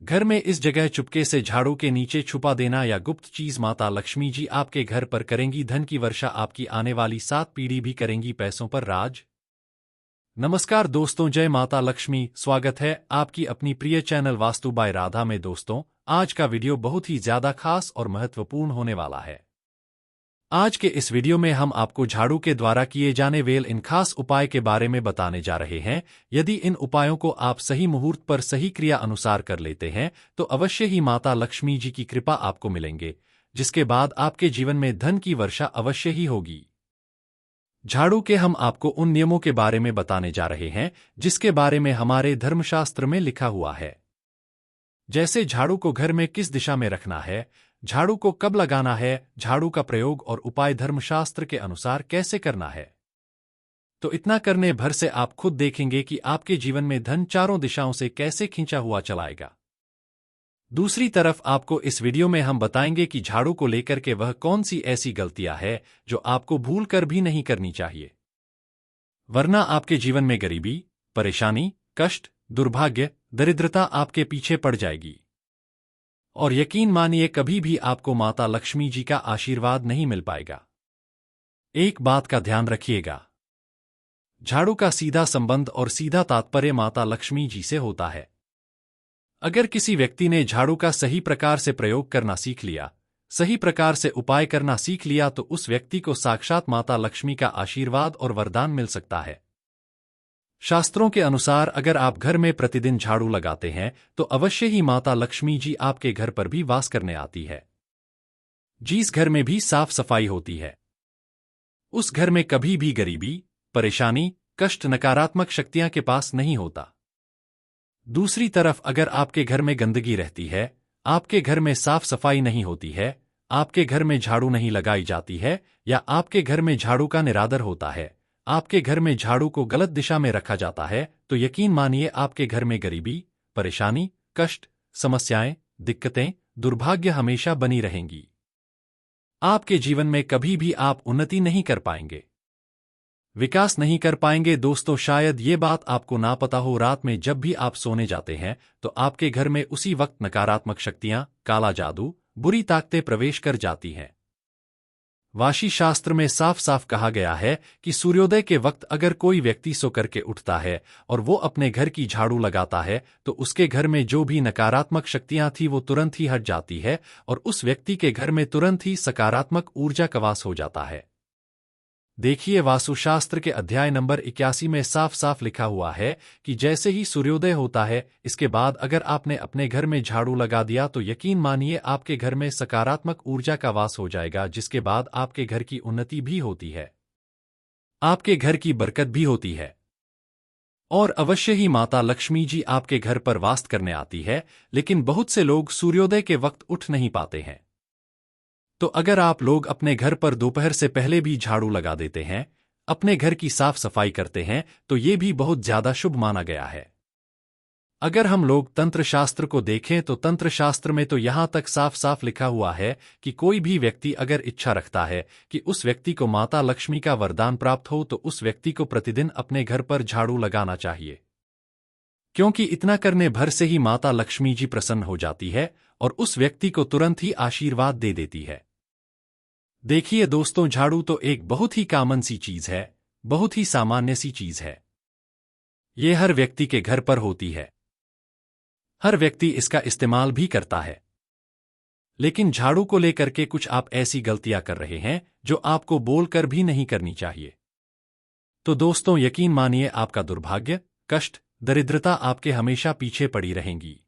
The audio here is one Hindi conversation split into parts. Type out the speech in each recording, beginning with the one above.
घर में इस जगह चुपके से झाड़ू के नीचे छुपा देना या गुप्त चीज माता लक्ष्मी जी आपके घर पर करेंगी धन की वर्षा, आपकी आने वाली 7 पीढ़ी भी करेंगी पैसों पर राज। नमस्कार दोस्तों, जय माता लक्ष्मी। स्वागत है आपकी अपनी प्रिय चैनल वास्तु बाय राधा में। दोस्तों, आज का वीडियो बहुत ही ज्यादा खास और महत्वपूर्ण होने वाला है। आज के इस वीडियो में हम आपको झाड़ू के द्वारा किए जाने वाले इन खास उपाय के बारे में बताने जा रहे हैं। यदि इन उपायों को आप सही मुहूर्त पर सही क्रिया अनुसार कर लेते हैं तो अवश्य ही माता लक्ष्मी जी की कृपा आपको मिलेंगे, जिसके बाद आपके जीवन में धन की वर्षा अवश्य ही होगी। झाड़ू के हम आपको उन नियमों के बारे में बताने जा रहे हैं जिसके बारे में हमारे धर्मशास्त्र में लिखा हुआ है। जैसे झाड़ू को घर में किस दिशा में रखना है, झाड़ू को कब लगाना है, झाड़ू का प्रयोग और उपाय धर्मशास्त्र के अनुसार कैसे करना है। तो इतना करने भर से आप खुद देखेंगे कि आपके जीवन में धन चारों दिशाओं से कैसे खींचा हुआ चलाएगा। दूसरी तरफ आपको इस वीडियो में हम बताएंगे कि झाड़ू को लेकर के वह कौन सी ऐसी गलतियां हैं जो आपको भूल कर भी नहीं करनी चाहिए, वरना आपके जीवन में गरीबी, परेशानी, कष्ट, दुर्भाग्य, दरिद्रता आपके पीछे पड़ जाएगी। और यकीन मानिए कभी भी आपको माता लक्ष्मी जी का आशीर्वाद नहीं मिल पाएगा। एक बात का ध्यान रखिएगा, झाड़ू का सीधा संबंध और सीधा तात्पर्य माता लक्ष्मी जी से होता है। अगर किसी व्यक्ति ने झाड़ू का सही प्रकार से प्रयोग करना सीख लिया, सही प्रकार से उपाय करना सीख लिया, तो उस व्यक्ति को साक्षात माता लक्ष्मी का आशीर्वाद और वरदान मिल सकता है। शास्त्रों के अनुसार अगर आप घर में प्रतिदिन झाड़ू लगाते हैं तो अवश्य ही माता लक्ष्मी जी आपके घर पर भी वास करने आती है। जिस घर में भी साफ सफाई होती है उस घर में कभी भी गरीबी, परेशानी, कष्ट, नकारात्मक शक्तियां के पास नहीं होता। दूसरी तरफ अगर आपके घर में गंदगी रहती है, आपके घर में साफ सफाई नहीं होती है, आपके घर में झाड़ू नहीं लगाई जाती है, या आपके घर में झाड़ू का निरादर होता है, आपके घर में झाड़ू को गलत दिशा में रखा जाता है, तो यकीन मानिए आपके घर में गरीबी, परेशानी, कष्ट, समस्याएं, दिक्कतें, दुर्भाग्य हमेशा बनी रहेंगी। आपके जीवन में कभी भी आप उन्नति नहीं कर पाएंगे, विकास नहीं कर पाएंगे। दोस्तों, शायद ये बात आपको ना पता हो, रात में जब भी आप सोने जाते हैं तो आपके घर में उसी वक्त नकारात्मक शक्तियां, काला जादू, बुरी ताकतें प्रवेश कर जाती हैं। वाशी शास्त्र में साफ साफ कहा गया है कि सूर्योदय के वक्त अगर कोई व्यक्ति सो करके उठता है और वो अपने घर की झाड़ू लगाता है तो उसके घर में जो भी नकारात्मक शक्तियां थी वो तुरंत ही हट जाती है और उस व्यक्ति के घर में तुरंत ही सकारात्मक ऊर्जा का वास हो जाता है। देखिए, वास्तुशास्त्र के अध्याय नंबर 81 में साफ साफ लिखा हुआ है कि जैसे ही सूर्योदय होता है, इसके बाद अगर आपने अपने घर में झाड़ू लगा दिया तो यकीन मानिए आपके घर में सकारात्मक ऊर्जा का वास हो जाएगा, जिसके बाद आपके घर की उन्नति भी होती है, आपके घर की बरकत भी होती है और अवश्य ही माता लक्ष्मी जी आपके घर पर वास करने आती है। लेकिन बहुत से लोग सूर्योदय के वक्त उठ नहीं पाते हैं। तो अगर आप लोग अपने घर पर दोपहर से पहले भी झाड़ू लगा देते हैं, अपने घर की साफ सफाई करते हैं, तो ये भी बहुत ज्यादा शुभ माना गया है। अगर हम लोग तंत्र शास्त्र को देखें तो तंत्र शास्त्र में तो यहां तक साफ साफ लिखा हुआ है कि कोई भी व्यक्ति अगर इच्छा रखता है कि उस व्यक्ति को माता लक्ष्मी का वरदान प्राप्त हो तो उस व्यक्ति को प्रतिदिन अपने घर पर झाड़ू लगाना चाहिए, क्योंकि इतना करने भर से ही माता लक्ष्मी जी प्रसन्न हो जाती है और उस व्यक्ति को तुरंत ही आशीर्वाद दे देती है। देखिए दोस्तों, झाड़ू तो एक बहुत ही कॉमन सी चीज है, बहुत ही सामान्य सी चीज है। ये हर व्यक्ति के घर पर होती है, हर व्यक्ति इसका इस्तेमाल भी करता है। लेकिन झाड़ू को लेकर के कुछ आप ऐसी गलतियां कर रहे हैं जो आपको बोलकर भी नहीं करनी चाहिए। तो दोस्तों, यकीन मानिए आपका दुर्भाग्य, कष्ट, दरिद्रता आपके हमेशा पीछे पड़ी रहेंगी।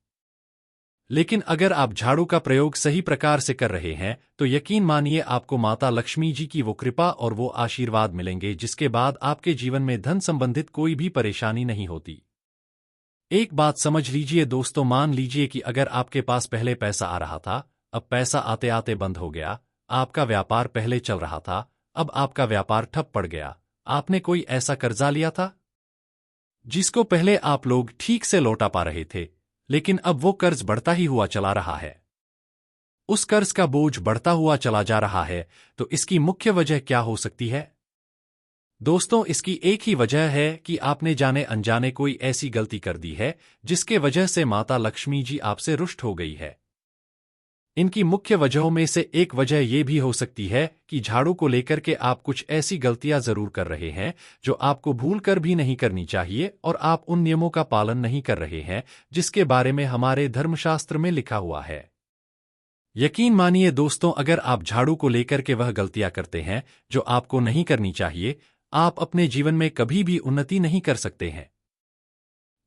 लेकिन अगर आप झाड़ू का प्रयोग सही प्रकार से कर रहे हैं तो यकीन मानिए आपको माता लक्ष्मी जी की वो कृपा और वो आशीर्वाद मिलेंगे, जिसके बाद आपके जीवन में धन संबंधित कोई भी परेशानी नहीं होती। एक बात समझ लीजिए दोस्तों, मान लीजिए कि अगर आपके पास पहले पैसा आ रहा था, अब पैसा आते आते बंद हो गया। आपका व्यापार पहले चल रहा था, अब आपका व्यापार ठप पड़ गया। आपने कोई ऐसा कर्जा लिया था जिसको पहले आप लोग ठीक से लौटा पा रहे थे, लेकिन अब वो कर्ज बढ़ता ही हुआ चला रहा है, उस कर्ज का बोझ बढ़ता हुआ चला जा रहा है। तो इसकी मुख्य वजह क्या हो सकती है? दोस्तों, इसकी एक ही वजह है कि आपने जाने अनजाने कोई ऐसी गलती कर दी है जिसके वजह से माता लक्ष्मी जी आपसे रुष्ट हो गई है। इनकी मुख्य वजहों में से एक वजह यह भी हो सकती है कि झाड़ू को लेकर के आप कुछ ऐसी गलतियां जरूर कर रहे हैं जो आपको भूल कर भी नहीं करनी चाहिए और आप उन नियमों का पालन नहीं कर रहे हैं जिसके बारे में हमारे धर्मशास्त्र में लिखा हुआ है। यकीन मानिए दोस्तों, अगर आप झाड़ू को लेकर के वह गलतियां करते हैं जो आपको नहीं करनी चाहिए, आप अपने जीवन में कभी भी उन्नति नहीं कर सकते हैं।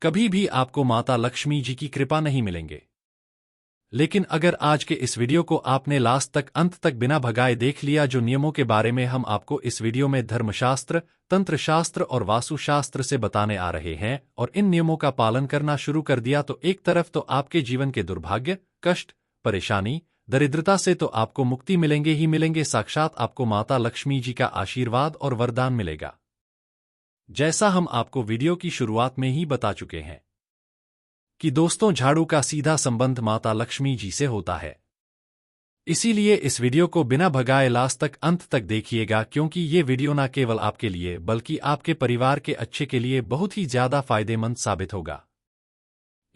कभी भी आपको माता लक्ष्मी जी की कृपा नहीं मिलेंगे। लेकिन अगर आज के इस वीडियो को आपने लास्ट तक अंत तक बिना भगाए देख लिया, जो नियमों के बारे में हम आपको इस वीडियो में धर्मशास्त्र, तंत्रशास्त्र और वास्तुशास्त्र से बताने आ रहे हैं, और इन नियमों का पालन करना शुरू कर दिया, तो एक तरफ तो आपके जीवन के दुर्भाग्य, कष्ट, परेशानी, दरिद्रता से तो आपको मुक्ति मिलेंगे ही मिलेंगे, साक्षात आपको माता लक्ष्मी जी का आशीर्वाद और वरदान मिलेगा। जैसा हम आपको वीडियो की शुरुआत में ही बता चुके हैं कि दोस्तों, झाड़ू का सीधा संबंध माता लक्ष्मी जी से होता है। इसीलिए इस वीडियो को बिना भगाए लास्ट तक अंत तक देखिएगा, क्योंकि ये वीडियो न केवल आपके लिए बल्कि आपके परिवार के अच्छे के लिए बहुत ही ज्यादा फायदेमंद साबित होगा।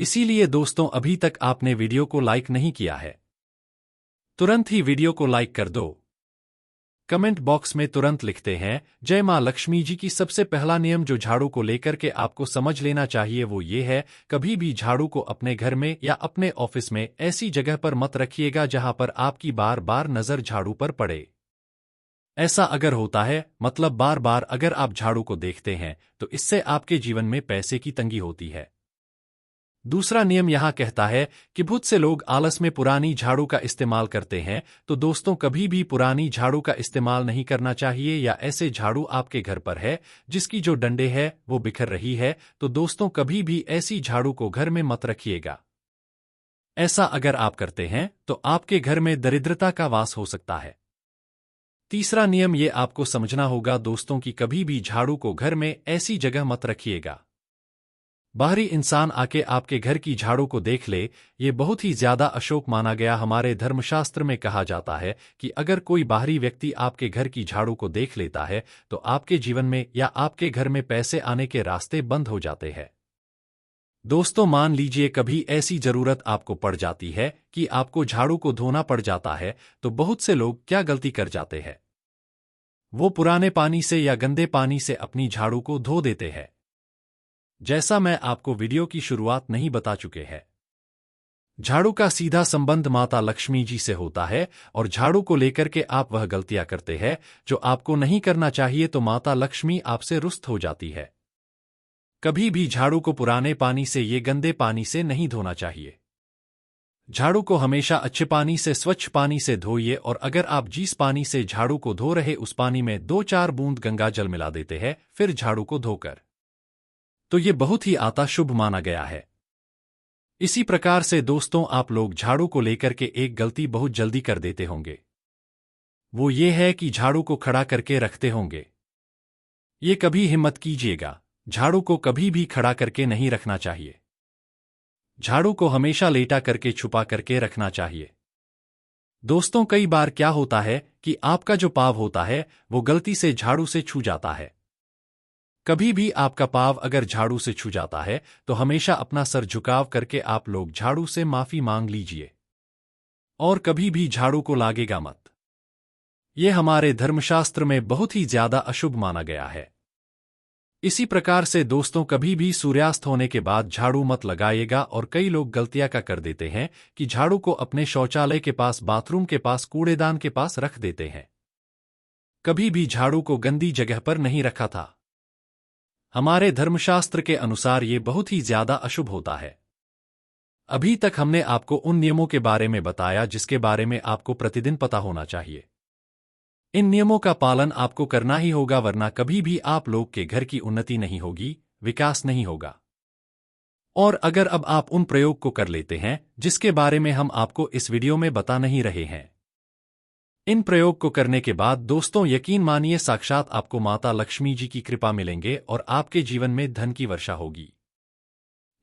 इसीलिए दोस्तों, अभी तक आपने वीडियो को लाइक नहीं किया है, तुरंत ही वीडियो को लाइक कर दो। कमेंट बॉक्स में तुरंत लिखते हैं जय मां लक्ष्मी जी की। सबसे पहला नियम जो झाड़ू को लेकर के आपको समझ लेना चाहिए वो ये है, कभी भी झाड़ू को अपने घर में या अपने ऑफिस में ऐसी जगह पर मत रखिएगा जहां पर आपकी बार बार नजर झाड़ू पर पड़े। ऐसा अगर होता है, मतलब बार बार अगर आप झाड़ू को देखते हैं, तो इससे आपके जीवन में पैसे की तंगी होती है। दूसरा नियम यहां कहता है कि बहुत से लोग आलस में पुरानी झाड़ू का इस्तेमाल करते हैं, तो दोस्तों कभी भी पुरानी झाड़ू का इस्तेमाल नहीं करना चाहिए, या ऐसे झाड़ू आपके घर पर है जिसकी जो डंडे है वो बिखर रही है, तो दोस्तों कभी भी ऐसी झाड़ू को घर में मत रखिएगा। ऐसा अगर आप करते हैं तो आपके घर में दरिद्रता का वास हो सकता है। तीसरा नियम ये आपको समझना होगा दोस्तों कि कभी भी झाड़ू को घर में ऐसी जगह मत रखिएगा बाहरी इंसान आके आपके घर की झाड़ू को देख ले। ये बहुत ही ज्यादा अशुभ माना गया। हमारे धर्मशास्त्र में कहा जाता है कि अगर कोई बाहरी व्यक्ति आपके घर की झाड़ू को देख लेता है तो आपके जीवन में या आपके घर में पैसे आने के रास्ते बंद हो जाते हैं। दोस्तों, मान लीजिए कभी ऐसी जरूरत आपको पड़ जाती है कि आपको झाड़ू को धोना पड़ जाता है, तो बहुत से लोग क्या गलती कर जाते हैं, वो पुराने पानी से या गंदे पानी से अपनी झाड़ू को धो देते हैं। जैसा मैं आपको वीडियो की शुरुआत नहीं बता चुके हैं, झाड़ू का सीधा संबंध माता लक्ष्मी जी से होता है, और झाड़ू को लेकर के आप वह गलतियां करते हैं जो आपको नहीं करना चाहिए, तो माता लक्ष्मी आपसे रुष्ट हो जाती है। कभी भी झाड़ू को पुराने पानी से ये गंदे पानी से नहीं धोना चाहिए। झाड़ू को हमेशा अच्छे पानी से, स्वच्छ पानी से धोइए, और अगर आप जिस पानी से झाड़ू को धो रहे उस पानी में 2-4 बूंद गंगा जल मिला देते हैं फिर झाड़ू को धोकर, तो ये बहुत ही आता शुभ माना गया है। इसी प्रकार से दोस्तों, आप लोग झाड़ू को लेकर के एक गलती बहुत जल्दी कर देते होंगे, वो ये है कि झाड़ू को खड़ा करके रखते होंगे। ये कभी हिम्मत कीजिएगा, झाड़ू को कभी भी खड़ा करके नहीं रखना चाहिए। झाड़ू को हमेशा लेटा करके छुपा करके रखना चाहिए। दोस्तों, कई बार क्या होता है कि आपका जो पाँव होता है वो गलती से झाड़ू से छू जाता है। कभी भी आपका पाँव अगर झाड़ू से छू जाता है तो हमेशा अपना सर झुकाव करके आप लोग झाड़ू से माफी मांग लीजिए, और कभी भी झाड़ू को लागेगा मत। ये हमारे धर्मशास्त्र में बहुत ही ज्यादा अशुभ माना गया है। इसी प्रकार से दोस्तों, कभी भी सूर्यास्त होने के बाद झाड़ू मत लगाइएगा, और कई लोग गलतियां क्या कर देते हैं कि झाड़ू को अपने शौचालय के पास, बाथरूम के पास, कूड़ेदान के पास रख देते हैं। कभी भी झाड़ू को गंदी जगह पर नहीं रखा था। हमारे धर्मशास्त्र के अनुसार ये बहुत ही ज्यादा अशुभ होता है। अभी तक हमने आपको उन नियमों के बारे में बताया जिसके बारे में आपको प्रतिदिन पता होना चाहिए। इन नियमों का पालन आपको करना ही होगा, वरना कभी भी आप लोग के घर की उन्नति नहीं होगी, विकास नहीं होगा। और अगर अब आप उन प्रयोग को कर लेते हैं जिसके बारे में हम आपको इस वीडियो में बता नहीं रहे हैं, इन प्रयोग को करने के बाद दोस्तों यकीन मानिए साक्षात आपको माता लक्ष्मी जी की कृपा मिलेंगे और आपके जीवन में धन की वर्षा होगी।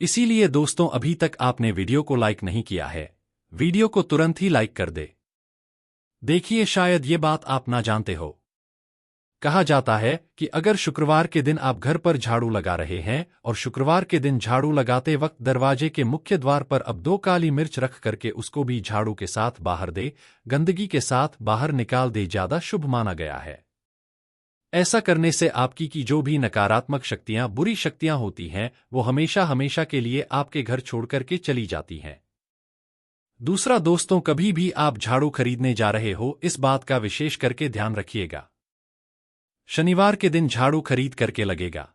इसीलिए दोस्तों, अभी तक आपने वीडियो को लाइक नहीं किया है, वीडियो को तुरंत ही लाइक कर दे। देखिए, शायद ये बात आप ना जानते हो, कहा जाता है कि अगर शुक्रवार के दिन आप घर पर झाड़ू लगा रहे हैं और शुक्रवार के दिन झाड़ू लगाते वक्त दरवाजे के मुख्य द्वार पर अब 2 काली मिर्च रख करके उसको भी झाड़ू के साथ बाहर दे, गंदगी के साथ बाहर निकाल दे, ज्यादा शुभ माना गया है। ऐसा करने से आपकी की जो भी नकारात्मक शक्तियां, बुरी शक्तियां होती हैं, वो हमेशा हमेशा के लिए आपके घर छोड़ करके चली जाती हैं। दूसरा दोस्तों, कभी भी आप झाड़ू खरीदने जा रहे हो, इस बात का विशेष करके ध्यान रखिएगा। शनिवार के दिन झाड़ू खरीद करके लगेगा।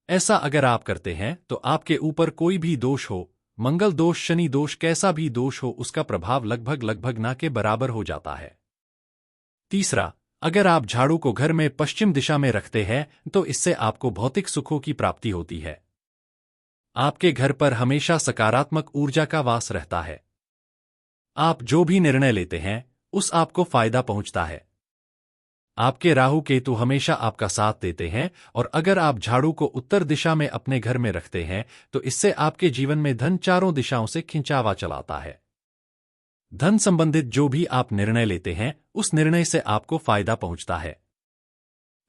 ऐसा अगर आप करते हैं तो आपके ऊपर कोई भी दोष हो, मंगल दोष, शनि दोष, कैसा भी दोष हो, उसका प्रभाव लगभग ना के बराबर हो जाता है। तीसरा, अगर आप झाड़ू को घर में पश्चिम दिशा में रखते हैं तो इससे आपको भौतिक सुखों की प्राप्ति होती है। आपके घर पर हमेशा सकारात्मक ऊर्जा का वास रहता है। आप जो भी निर्णय लेते हैं उस आपको फायदा पहुंचता है। आपके राहु केतु हमेशा आपका साथ देते हैं और अगर आप झाड़ू को उत्तर दिशा में अपने घर में रखते हैं तो इससे आपके जीवन में धन चारों दिशाओं से खिंचावा चलाता है। धन संबंधित जो भी आप निर्णय लेते हैं उस निर्णय से आपको फायदा पहुंचता है।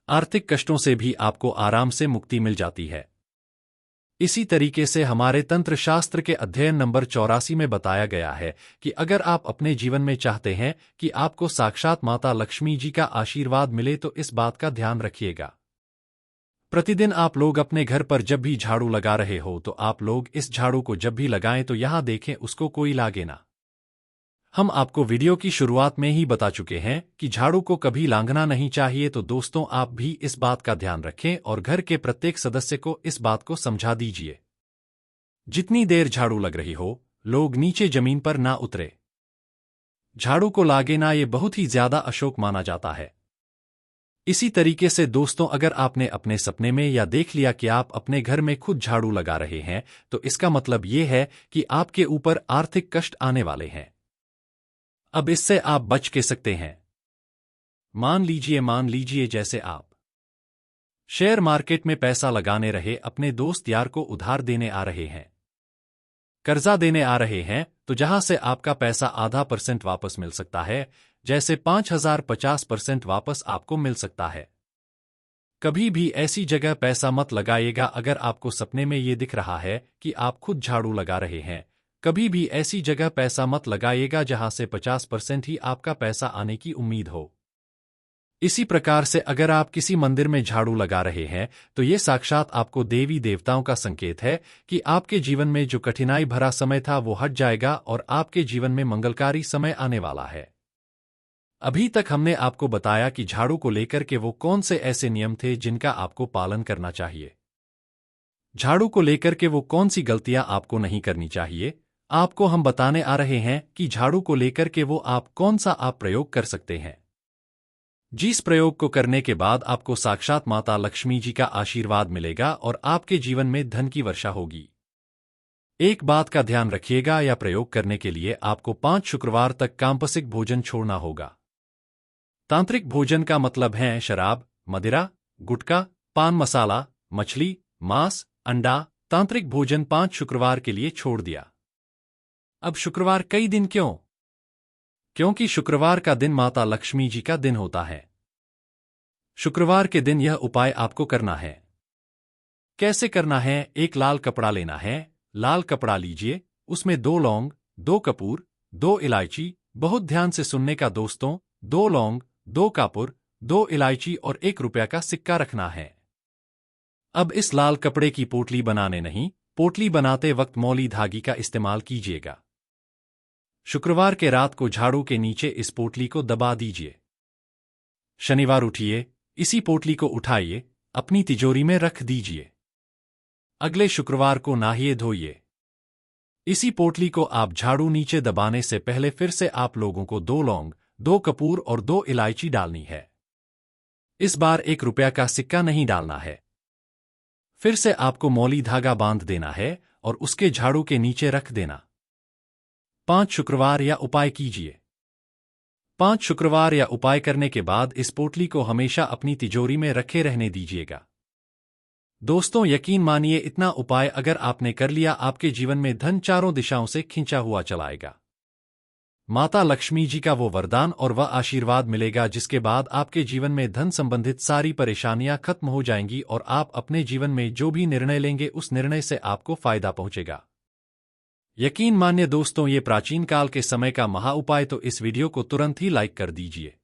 आर्थिक कष्टों से भी आपको आराम से मुक्ति मिल जाती है। इसी तरीके से हमारे तंत्र शास्त्र के अध्ययन नंबर 84 में बताया गया है कि अगर आप अपने जीवन में चाहते हैं कि आपको साक्षात माता लक्ष्मी जी का आशीर्वाद मिले तो इस बात का ध्यान रखिएगा। प्रतिदिन आप लोग अपने घर पर जब भी झाड़ू लगा रहे हो तो आप लोग इस झाड़ू को जब भी लगाएं तो यहां देखें उसको कोई लागे ना। हम आपको वीडियो की शुरुआत में ही बता चुके हैं कि झाड़ू को कभी लांघना नहीं चाहिए, तो दोस्तों आप भी इस बात का ध्यान रखें और घर के प्रत्येक सदस्य को इस बात को समझा दीजिए। जितनी देर झाड़ू लग रही हो, लोग नीचे जमीन पर ना उतरे, झाड़ू को लागे ना, ये बहुत ही ज्यादा अशुभ माना जाता है। इसी तरीके से दोस्तों, अगर आपने अपने सपने में या देख लिया कि आप अपने घर में खुद झाड़ू लगा रहे हैं तो इसका मतलब ये है कि आपके ऊपर आर्थिक कष्ट आने वाले हैं। अब इससे आप बच के सकते हैं। मान लीजिए जैसे आप शेयर मार्केट में पैसा लगाने रहे, अपने दोस्त यार को उधार देने आ रहे हैं, कर्जा देने आ रहे हैं, तो जहां से आपका पैसा आधा % वापस मिल सकता है, जैसे 5,000 50% वापस आपको मिल सकता है। कभी भी ऐसी जगह पैसा मत लगाइएगा अगर आपको सपने में ये दिख रहा है कि आप खुद झाड़ू लगा रहे हैं। कभी भी ऐसी जगह पैसा मत लगाइएगा जहां से 50% ही आपका पैसा आने की उम्मीद हो। इसी प्रकार से अगर आप किसी मंदिर में झाड़ू लगा रहे हैं तो ये साक्षात आपको देवी देवताओं का संकेत है कि आपके जीवन में जो कठिनाई भरा समय था वो हट जाएगा और आपके जीवन में मंगलकारी समय आने वाला है। अभी तक हमने आपको बताया कि झाड़ू को लेकर के वो कौन से ऐसे नियम थे जिनका आपको पालन करना चाहिए। झाड़ू को लेकर के वो कौन सी गलतियां आपको नहीं करनी चाहिए। आपको हम बताने आ रहे हैं कि झाड़ू को लेकर के वो आप कौन सा आप प्रयोग कर सकते हैं, जिस प्रयोग को करने के बाद आपको साक्षात माता लक्ष्मी जी का आशीर्वाद मिलेगा और आपके जीवन में धन की वर्षा होगी। एक बात का ध्यान रखिएगा, या प्रयोग करने के लिए आपको 5 शुक्रवार तक तामसिक भोजन छोड़ना होगा। तांत्रिक भोजन का मतलब है शराब, मदिरा, गुटखा, पान मसाला, मछली, मांस, अंडा। तांत्रिक भोजन 5 शुक्रवार के लिए छोड़ दिया। अब शुक्रवार कई दिन क्यों? क्योंकि शुक्रवार का दिन माता लक्ष्मी जी का दिन होता है। शुक्रवार के दिन यह उपाय आपको करना है। कैसे करना है? एक लाल कपड़ा लेना है। लाल कपड़ा लीजिए, उसमें 2 लौंग, 2 कपूर, 2 इलायची, बहुत ध्यान से सुनने का दोस्तों, 2 लौंग, 2 कपूर, 2 इलायची और 1 रुपया का सिक्का रखना है। अब इस लाल कपड़े की पोटली बनाने नहीं, पोटली बनाते वक्त मौली धागे का इस्तेमाल कीजिएगा। शुक्रवार के रात को झाड़ू के नीचे इस पोटली को दबा दीजिए। शनिवार उठिए, इसी पोटली को उठाइए, अपनी तिजोरी में रख दीजिए। अगले शुक्रवार को नहाइए धोइए। इसी पोटली को आप झाड़ू नीचे दबाने से पहले फिर से आप लोगों को 2 लौंग, 2 कपूर और 2 इलायची डालनी है। इस बार 1 रुपया का सिक्का नहीं डालना है। फिर से आपको मौली धागा बांध देना है और उसके झाड़ू के नीचे रख देना। 5 शुक्रवार या उपाय कीजिए। 5 शुक्रवार या उपाय करने के बाद इस पोटली को हमेशा अपनी तिजोरी में रखे रहने दीजिएगा। दोस्तों यकीन मानिए, इतना उपाय अगर आपने कर लिया, आपके जीवन में धन चारों दिशाओं से खिंचा हुआ चलाएगा। माता लक्ष्मी जी का वो वरदान और वह आशीर्वाद मिलेगा जिसके बाद आपके जीवन में धन संबंधित सारी परेशानियां खत्म हो जाएंगी और आप अपने जीवन में जो भी निर्णय लेंगे उस निर्णय से आपको फायदा पहुंचेगा। यकीन मानिए दोस्तों, ये प्राचीन काल के समय का महा उपाय, तो इस वीडियो को तुरंत ही लाइक कर दीजिए।